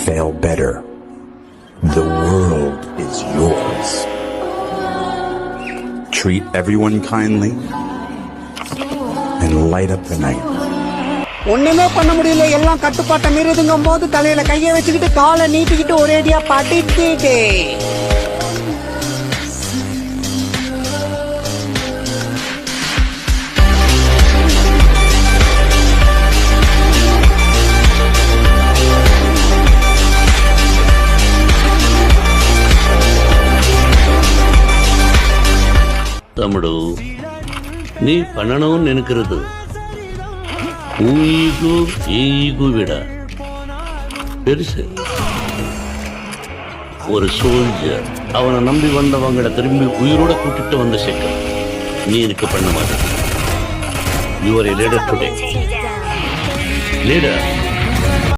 fail better. The world is yours. Treat everyone kindly and light up the night. ஒண்ணுமே பண்ண முடியல, எல்லாம் கட்டுப்பாட்டை மீறுதுங்கும் போது தலையில கையை வச்சுக்கிட்டு காலை நீட்டிக்கிட்டு ஒரேடியா படிக்கிட்டு తమ్ముడు, நீ பண்ணணும்னு நினைக்கிறது ஈகோ ஈகோ விட பெருசு. ஒரு சோல்ஜர் அவனை நம்பி வந்தவங்களை திரும்பி உயிரோட கூட்டிட்டு வந்து சேர்க்க நீ இதுக்கு பண்ண மாட்டேன். You are a leader today. Leader